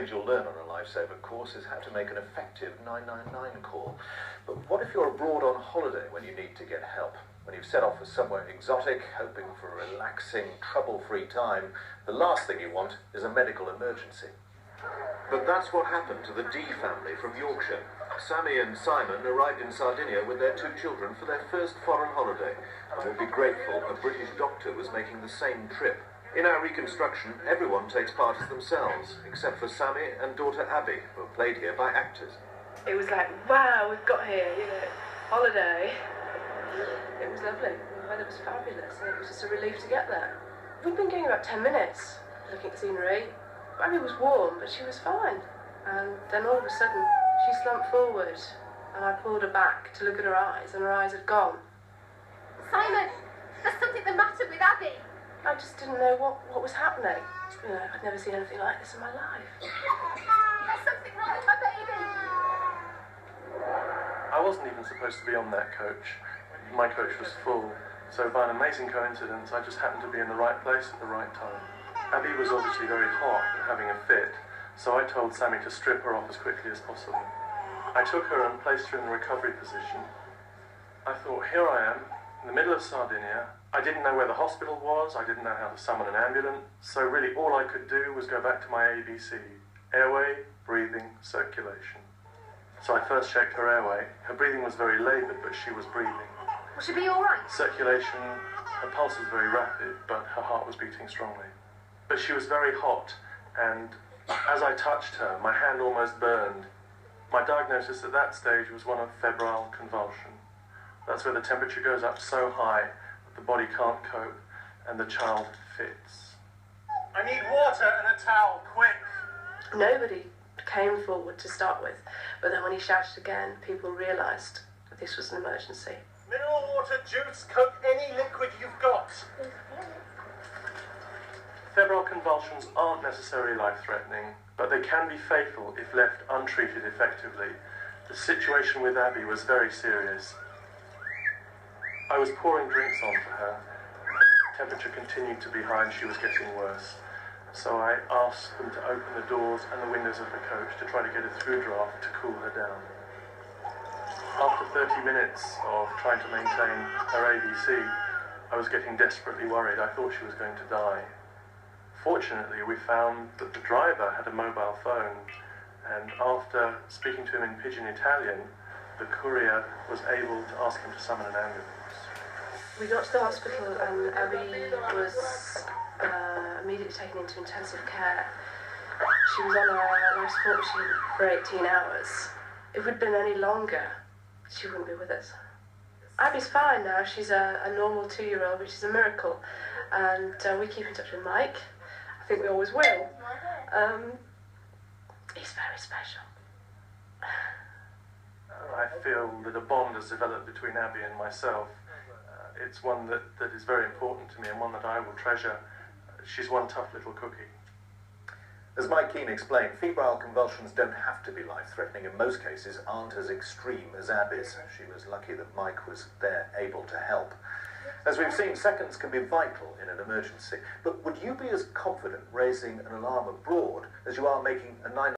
things you'll learn on a Lifesaver course is how to make an effective 999 call. But what if you're abroad on holiday when you need to get help? When you've set off for somewhere exotic, hoping for a relaxing, trouble-free time, the last thing you want is a medical emergency. But that's what happened to the D family from Yorkshire. Sammy and Simon arrived in Sardinia with their 2 children for their first foreign holiday, and will be grateful a British doctor was making the same trip. In our reconstruction, everyone takes part as themselves, except for Sammy and daughter Abby, who are played here by actors. It was like, wow, we've got here, holiday. It was lovely. The weather was fabulous, and it was just a relief to get there. We'd been going about 10 minutes, looking at scenery. Abby was warm, but she was fine. And then all of a sudden, she slumped forward, and I pulled her back to look at her eyes, and her eyes had gone. Simon, there's something the matter with Abby. I just didn't know what was happening. I'd never seen anything like this in my life. There's something wrong with my baby. I wasn't even supposed to be on that coach. My coach was full, so by an amazing coincidence, I just happened to be in the right place at the right time. Abby was obviously very hot and having a fit, so I told Sammy to strip her off as quickly as possible. I took her and placed her in the recovery position. I thought, here I am, in the middle of Sardinia. I didn't know where the hospital was, I didn't know how to summon an ambulance, so really all I could do was go back to my ABC. Airway, breathing, circulation. So I first checked her airway. Her breathing was very laboured, but she was breathing. Will she be all right? Circulation, her pulse was very rapid, but her heart was beating strongly. But she was very hot, and as I touched her, my hand almost burned. My diagnosis at that stage was one of febrile convulsion. That's where the temperature goes up so high that the body can't cope, and the child fits. I need water and a towel, quick! Nobody came forward to start with, but then when he shouted again, people realised that this was an emergency. Mineral water, juice, Coke, any liquid you've got. Febrile convulsions aren't necessarily life-threatening, but they can be fatal if left untreated effectively. The situation with Abby was very serious. I was pouring drinks onto her. Her temperature continued to be high and she was getting worse. So I asked them to open the doors and the windows of the coach to try to get a through draft to cool her down. After 30 minutes of trying to maintain her ABC, I was getting desperately worried. I thought she was going to die. Fortunately, we found that the driver had a mobile phone, and after speaking to him in pidgin Italian, the courier was able to ask him to summon an ambulance. We got to the hospital and Abby was immediately taken into intensive care. She was on a life support machine for 18 hours. If we'd been any longer, she wouldn't be with us. Abby's fine now. She's a normal 2-year-old, which is a miracle. And we keep in touch with Mike. I think we always will. He's very special. I feel that a bond has developed between Abby and myself. It's one that is very important to me and one that I will treasure. She's one tough little cookie. As Mike Keane explained, febrile convulsions don't have to be life-threatening. In most cases, aren't as extreme as Abby's. She was lucky that Mike was there, able to help. As we've seen, seconds can be vital in an emergency. But would you be as confident raising an alarm abroad as you are making a 9